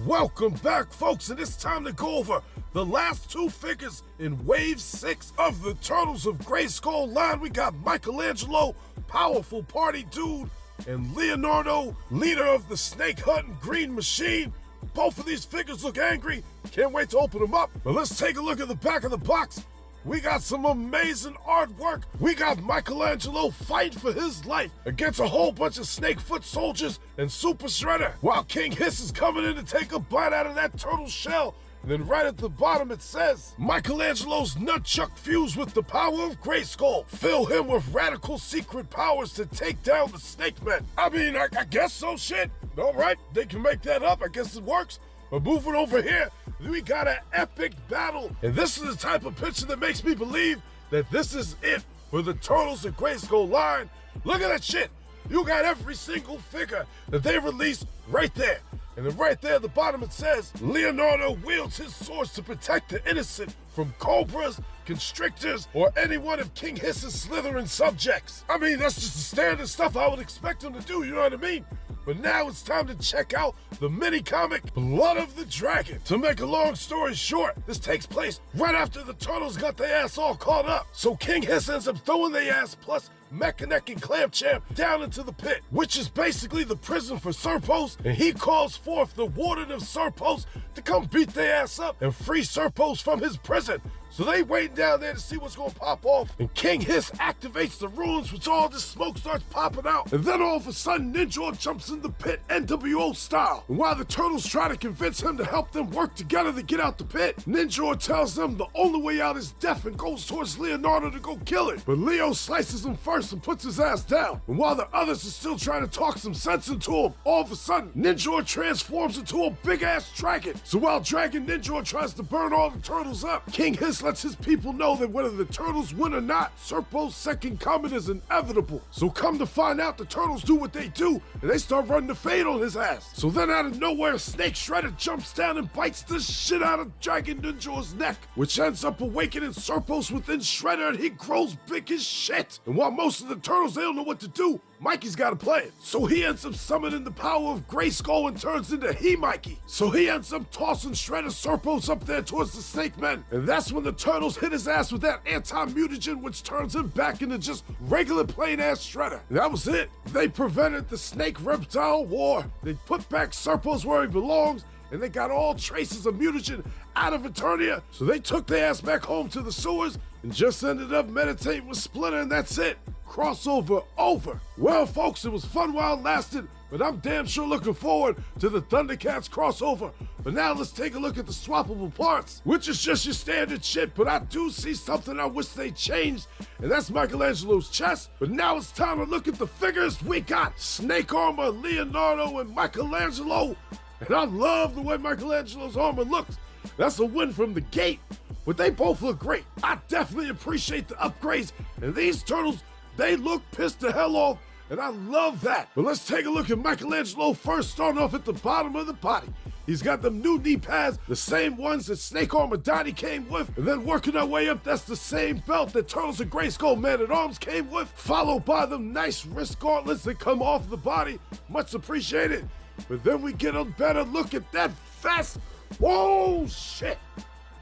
Welcome back, folks, and it's time to go over the last two figures in Wave 6 of the Turtles of Grayskull line. We got Michelangelo, powerful party dude, and Leonardo, leader of the snake hunting green machine. Both of these figures look angry. Can't wait to open them up. But let's take a look at the back of the box. We got some amazing artwork. We got Michelangelo fighting for his life against a whole bunch of Snakefoot soldiers and Super Shredder, while King Hiss is coming in to take a bite out of that turtle shell. And then right at the bottom it says, Michelangelo's nunchuck fused with the power of Grayskull. Fill him with radical secret powers to take down the snakemen. I mean, I guess so, shit. All right, they can make that up. I guess it works. But moving over here, we got an epic battle. And this is the type of picture that makes me believe that this is it for the Turtles of Grayskull line. Look at that shit. You got every single figure that they released right there. And then right there at the bottom it says, Leonardo wields his swords to protect the innocent from cobras, constrictors, or any one of King Hiss's slithering subjects. I mean, that's just the standard stuff I would expect him to do, you know what I mean? But now it's time to check out the mini-comic Blood of the Dragon. To make a long story short, this takes place right after the Turtles got their ass all caught up. So King Hiss ends up throwing their ass plus Mechaneck and Clamchamp down into the pit, which is basically the prison for Serpos, and he calls forth the Warden of Serpos to come beat their ass up and free Serpos from his prison. So they waiting down there to see what's gonna pop off, and King Hiss activates the runes, which all this smoke starts popping out, and then all of a sudden Ninja jumps in the pit NWO style. And while the Turtles try to convince him to help them work together to get out the pit, Ninja tells them the only way out is death and goes towards Leonardo to go kill it. But Leo slices him first and puts his ass down. And while the others are still trying to talk some sense into him, all of a sudden Ninja transforms into a big ass dragon. So while Dragon Ninja tries to burn all the turtles up, King Hiss lets his people know that whether the turtles win or not, Serpo's second coming is inevitable. So come to find out, the turtles do what they do, and they start running the fade on his ass. So then out of nowhere, Snake Shredder jumps down and bites the shit out of Dragon Ninja's neck, which ends up awakening Serpos within Shredder, and he grows big as shit. And while most of the turtles, they don't know what to do, Mikey's gotta play it. So he ends up summoning the power of Grayskull and turns into He-Mikey. So he ends up tossing Shredder Serpos up there towards the snake men. And that's when the turtles hit his ass with that anti-mutagen, which turns him back into just regular plain-ass Shredder. And that was it. They prevented the snake-reptile war. They put back Serpos where he belongs, and they got all traces of mutagen out of Eternia. So they took their ass back home to the sewers and just ended up meditating with Splinter, and that's it. Crossover over. Well, folks, it was fun while it lasted, but I'm damn sure looking forward to the Thundercats crossover. But now let's take a look at the swappable parts, which is just your standard shit, but I do see something I wish they changed, and that's Michelangelo's chest. But now it's time to look at the figures. We got Snake Armor, Leonardo, and Michelangelo, and I love the way Michelangelo's armor looks. That's a win from the gate, but they both look great. I definitely appreciate the upgrades, and these turtles, they look pissed the hell off, and I love that. But let's take a look at Michelangelo first, starting off at the bottom of the body. He's got them new knee pads, the same ones that Snake Armor Donnie came with, and then working our way up, that's the same belt that Turtles of Grayskull Man-at-Arms came with, followed by them nice wrist gauntlets that come off the body. Much appreciated. But then we get a better look at that vest. Whoa, shit.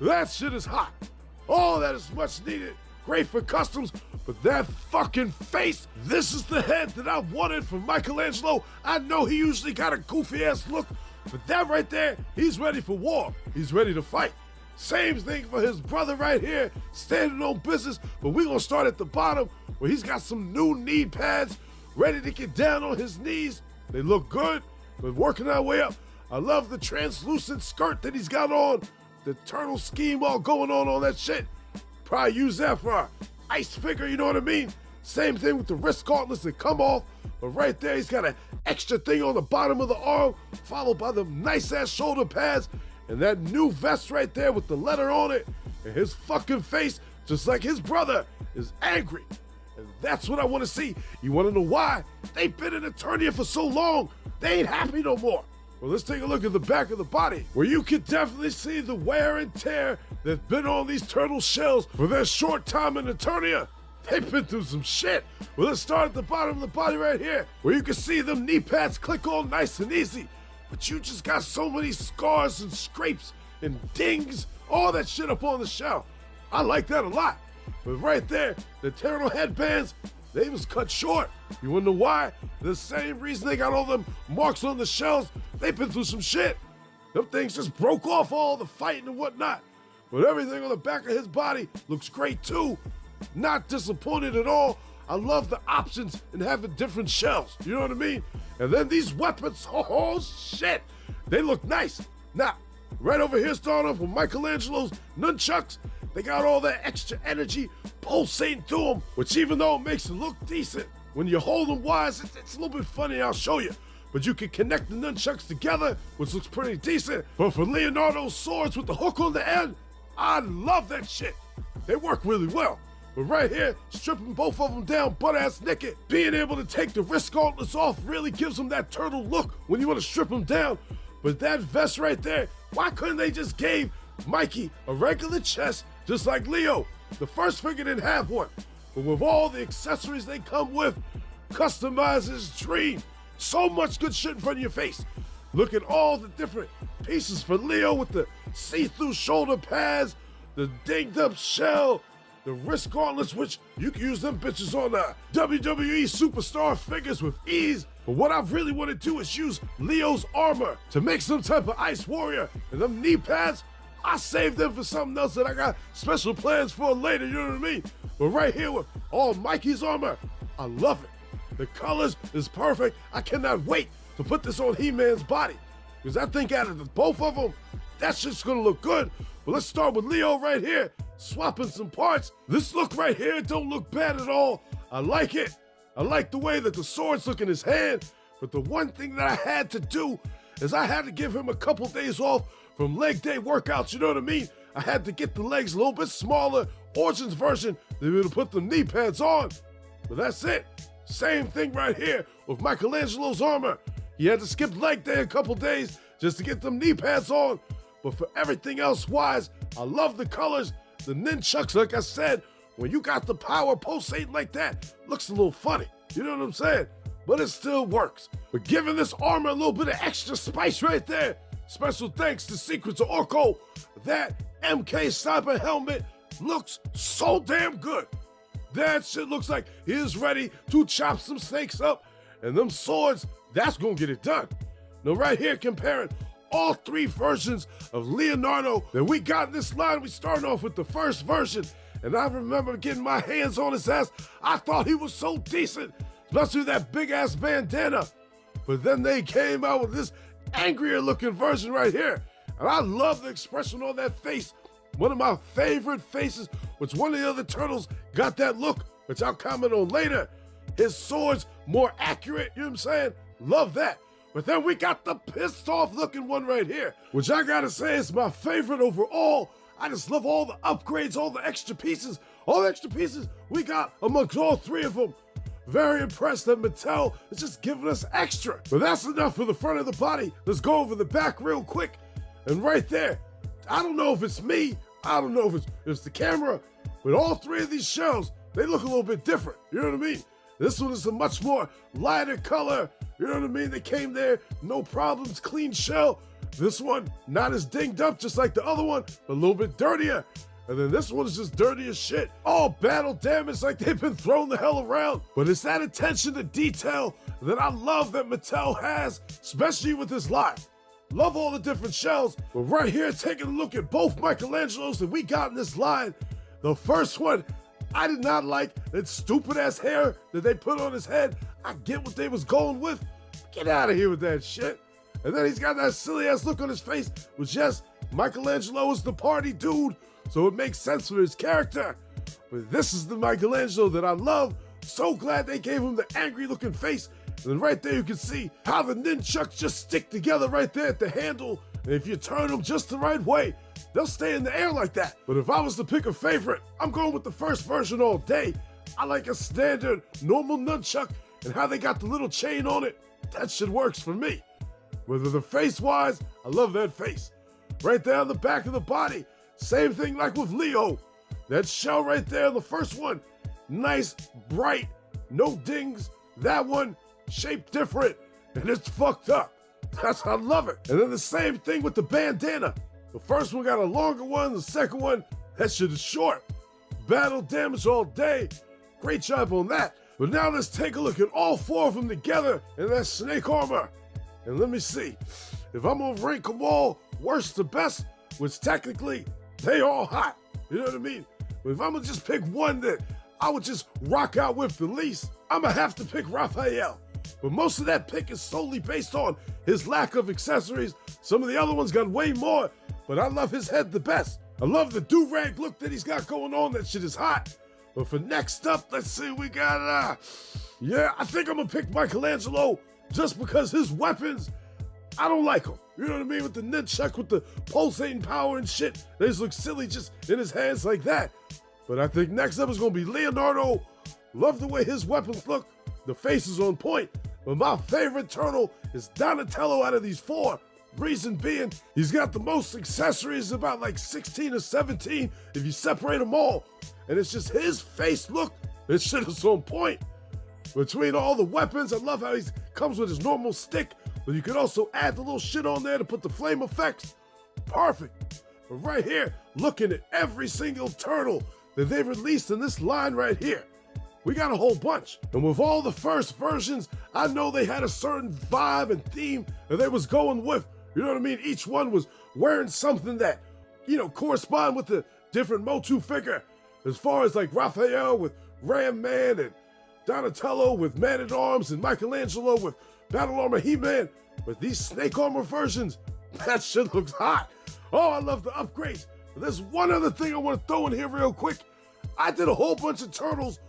That shit is hot. Oh, that is much needed. Great for customs, but that fucking face, this is the head that I wanted from Michelangelo. I know he usually got a goofy ass look, but that right there, he's ready for war. He's ready to fight. Same thing for his brother right here, standing on business, but we're gonna start at the bottom where he's got some new knee pads, ready to get down on his knees. They look good, but working our way up. I love the translucent skirt that he's got on, the turtle scheme all going on that shit. Probably use that for our ice figure, you know what I mean? Same thing with the wrist gauntlets that come off, but right there he's got an extra thing on the bottom of the arm, followed by the nice ass shoulder pads, and that new vest right there with the letter on it, and his fucking face, just like his brother, is angry. And that's what I want to see. You want to know why? They've been in Eternia for so long, they ain't happy no more. Well, let's take a look at the back of the body, where you can definitely see the wear and tear that's been on these turtle shells for their short time in Eternia. They've been through some shit. Well, let's start at the bottom of the body right here, where you can see them knee pads click on nice and easy. but you just got so many scars and scrapes and dings, all that shit up on the shell. I like that a lot. But right there, the turtle headbands, they was cut short. You wanna know why? The same reason they got all them marks on the shells. They've been through some shit. Them things just broke off all the fighting and whatnot. But everything on the back of his body looks great too. Not disappointed at all. I love the options in having different shells. You know what I mean? And then these weapons, oh shit, they look nice. Now, right over here, starting off with Michelangelo's nunchucks. They got all that extra energy pulsating through them, which even though it makes it look decent, when you hold them wise, it's a little bit funny, I'll show you. But you can connect the nunchucks together, which looks pretty decent. But for Leonardo's swords with the hook on the end, I love that shit. They work really well. But right here, stripping both of them down butt-ass naked, being able to take the wrist gauntlets off really gives them that turtle look when you want to strip them down. But that vest right there, why couldn't they just give Mikey a regular chest just like Leo? The first figure didn't have one. But with all the accessories they come with, customize his dream. So much good shit in front of your face. Look at all the different pieces for Leo with the see-through shoulder pads, the dinged up shell, the wrist gauntlets, which you can use them bitches on WWE superstar figures with ease. But what I really want to do is use Leo's armor to make some type of ice warrior. And them knee pads, I saved them for something else that I got special plans for later, you know what I mean? But right here with all Mikey's armor, I love it. The colors is perfect. I cannot wait to put this on He-Man's body. Because I think out of the both of them, that shit's gonna look good. But let's start with Leo right here, swapping some parts. This look right here don't look bad at all. I like it. I like the way that the swords look in his hand. But the one thing that I had to do is I had to give him a couple days off from leg day workouts, you know what I mean? I had to get the legs a little bit smaller, Origins version, to be able to put the knee pads on. But that's it. Same thing right here with Michelangelo's armor. He had to skip leg day a couple days just to get them knee pads on. But for everything else wise, I love the colors. The nunchucks, like I said, when you got the power pulsating like that, looks a little funny. You know what I'm saying? But it still works. But giving this armor a little bit of extra spice right there. Special thanks to Secrets of Orko. That MK Sniper helmet looks so damn good. That shit looks like he is ready to chop some snakes up. And them swords, that's gonna get it done. Now right here, comparing all three versions of Leonardo that we got in this line. We started off with the first version. And I remember getting my hands on his ass. I thought he was so decent, especially that big ass bandana. But then they came out with this angrier looking version right here. And I love the expression on that face. One of my favorite faces, which one of the other turtles got that look, which I'll comment on later. His sword's more accurate, you know what I'm saying? Love that. But then we got the pissed off looking one right here, which I gotta say is my favorite overall. I just love all the upgrades, all the extra pieces we got amongst all three of them. Very impressed that Mattel is just giving us extra. But that's enough for the front of the body. Let's go over the back real quick. And right there, I don't know if it's me, I don't know if it's the camera, but all three of these shells, they look a little bit different. You know what I mean? This one is a much more lighter color. You know what I mean? They came there, no problems, clean shell. This one, not as dinged up just like the other one, but a little bit dirtier. And then this one is just dirty as shit. All battle damage like they've been thrown the hell around. But it's that attention to detail that I love that Mattel has, especially with this line. Love all the different shells, but right here, taking a look at both Michelangelos that we got in this line. The first one, I did not like that stupid ass hair that they put on his head. I get what they was going with. Get out of here with that shit. And then he's got that silly ass look on his face, which yes, Michelangelo is the party dude, so it makes sense for his character. But this is the Michelangelo that I love. So glad they gave him the angry looking face. And then right there you can see how the nunchucks just stick together right there at the handle. And if you turn them just the right way, they'll stay in the air like that. But if I was to pick a favorite, I'm going with the first version all day. I like a standard, normal nunchuck and how they got the little chain on it. That shit works for me. Whether the face-wise, I love that face. Right there on the back of the body, same thing like with Leo. That shell right there, the first one, nice, bright, no dings. That one, shaped different, and it's fucked up. I love it. And then the same thing with the bandana. The first one got a longer one, the second one, that shit is short. Battle damage all day. Great job on that. But now let's take a look at all four of them together in that snake armor. And let me see. If I'm gonna rank them all worst to best, which technically they all hot. You know what I mean? But if I'm gonna just pick one that I would just rock out with the least, I'm gonna have to pick Raphael. But most of that pick is solely based on his lack of accessories. Some of the other ones got way more, but I love his head the best. I love the do-rag look that he's got going on. That shit is hot. But for next up, let's see, we got, yeah, I think I'm gonna pick Michelangelo just because his weapons, I don't like them. You know what I mean? With the nunchuck, with the pulsating power and shit. They just look silly just in his hands like that. But I think next up is gonna be Leonardo. Love the way his weapons look. The face is on point. But my favorite turtle is Donatello out of these four. Reason being, he's got the most accessories, about like 16 or 17 if you separate them all. And it's just his face look. This shit is on point. Between all the weapons, I love how he comes with his normal stick, but you can also add the little shit on there to put the flame effects. Perfect. But right here, looking at every single turtle that they released in this line right here, we got a whole bunch. And with all the first versions, I know they had a certain vibe and theme that they was going with. You know what I mean? Each one was wearing something that, you know, correspond with the different Motu figure. As far as like Raphael with Ram Man and Donatello with Man-at-Arms and Michelangelo with Battle Armor He-Man. But these snake armor versions, that shit looks hot. Oh, I love the upgrades. But there's one other thing I want to throw in here real quick. I did a whole bunch of turtles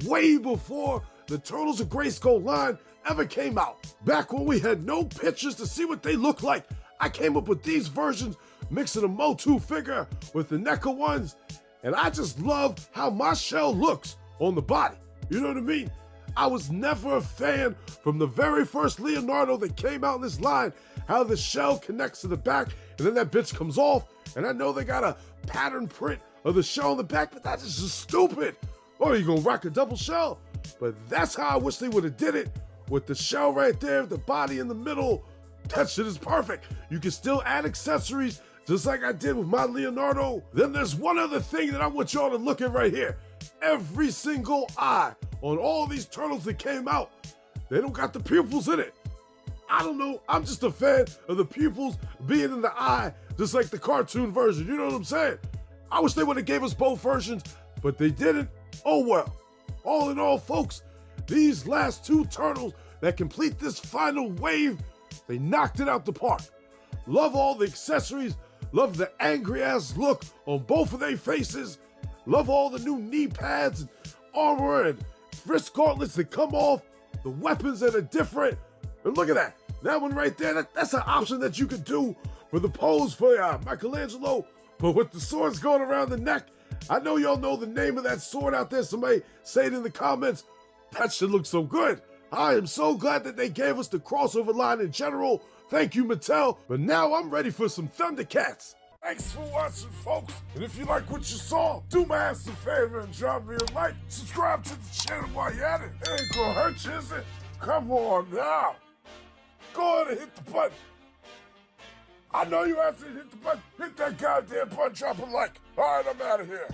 way before the Turtles of Grayskull line ever came out. Back when we had no pictures to see what they look like, I came up with these versions, mixing a Motu figure with the NECA ones, and I just love how my shell looks on the body. You know what I mean? I was never a fan from the very first Leonardo that came out in this line, how the shell connects to the back and then that bitch comes off. And I know they got a pattern print of the shell on the back, but that is just stupid. Oh, you gonna rock a double shell? But that's how I wish they would have did it, with the shell right there, the body in the middle. That shit is perfect. You can still add accessories just like I did with my Leonardo. Then there's one other thing that I want y'all to look at right here. Every single eye on all these turtles that came out, they don't got the pupils in it. I don't know, I'm just a fan of the pupils being in the eye, just like the cartoon version, you know what I'm saying? I wish they would have gave us both versions, but they didn't. Oh well. All in all, folks, these last two turtles that complete this final wave, they knocked it out the park. Love all the accessories, love the angry ass look on both of their faces, love all the new knee pads and armor and wrist gauntlets that come off, the weapons that are different. And look at that. That one right there, that's an option that you could do for the pose for Michelangelo, but with the swords going around the neck. I know y'all know the name of that sword out there. Somebody say it in the comments. That shit looks so good. I am so glad that they gave us the crossover line in general. Thank you, Mattel. But now I'm ready for some Thundercats. Thanks for watching, folks. And if you like what you saw, do my ass a favor and drop me a like. Subscribe to the channel while you're at it. It ain't gonna hurt you, is it? Come on now. Go ahead and hit the button. I know you have to hit the button. Hit that goddamn button, drop a like. All right, I'm out of here.